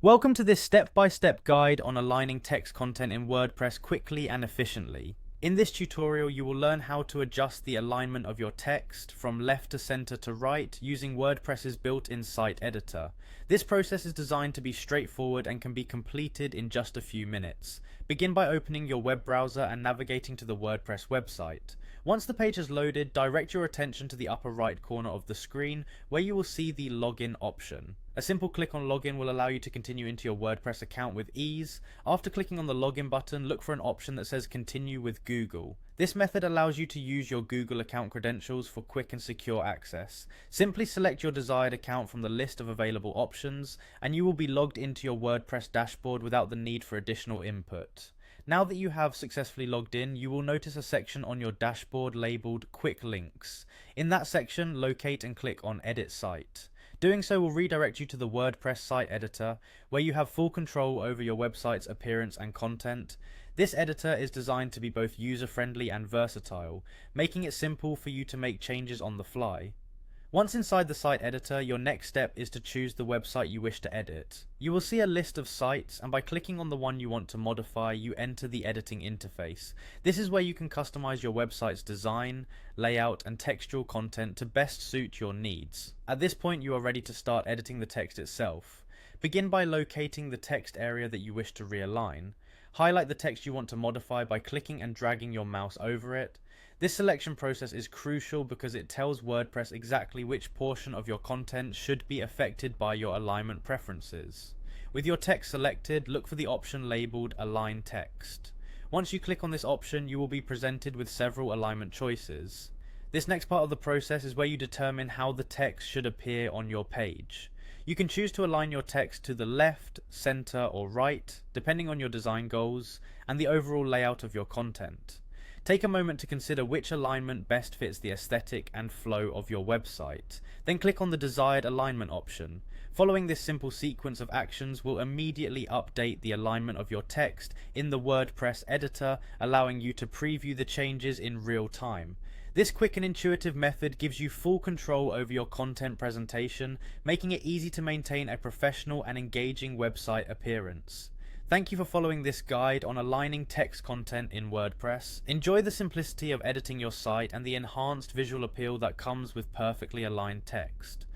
Welcome to this step-by-step guide on aligning text content in WordPress quickly and efficiently. In this tutorial, you will learn how to adjust the alignment of your text from left to center to right using WordPress's built-in site editor. This process is designed to be straightforward and can be completed in just a few minutes. Begin by opening your web browser and navigating to the WordPress website. Once the page has loaded, direct your attention to the upper right corner of the screen where you will see the login option. A simple click on login will allow you to continue into your WordPress account with ease. After clicking on the login button, look for an option that says continue with Google. This method allows you to use your Google account credentials for quick and secure access. Simply select your desired account from the list of available options, and you will be logged into your WordPress dashboard without the need for additional input. Now that you have successfully logged in, you will notice a section on your dashboard labeled Quick Links. In that section, locate and click on Edit Site. Doing so will redirect you to the WordPress site editor, where you have full control over your website's appearance and content. This editor is designed to be both user-friendly and versatile, making it simple for you to make changes on the fly. Once inside the site editor, your next step is to choose the website you wish to edit. You will see a list of sites, and by clicking on the one you want to modify, you enter the editing interface. This is where you can customize your website's design, layout, and textual content to best suit your needs. At this point, you are ready to start editing the text itself. Begin by locating the text area that you wish to realign. Highlight the text you want to modify by clicking and dragging your mouse over it. This selection process is crucial because it tells WordPress exactly which portion of your content should be affected by your alignment preferences. With your text selected, look for the option labeled Align Text. Once you click on this option, you will be presented with several alignment choices. This next part of the process is where you determine how the text should appear on your page. You can choose to align your text to the left, center, or right, depending on your design goals and the overall layout of your content. Take a moment to consider which alignment best fits the aesthetic and flow of your website. Then click on the desired alignment option. Following this simple sequence of actions will immediately update the alignment of your text in the WordPress editor, allowing you to preview the changes in real time. This quick and intuitive method gives you full control over your content presentation, making it easy to maintain a professional and engaging website appearance. Thank you for following this guide on aligning text content in WordPress. Enjoy the simplicity of editing your site and the enhanced visual appeal that comes with perfectly aligned text.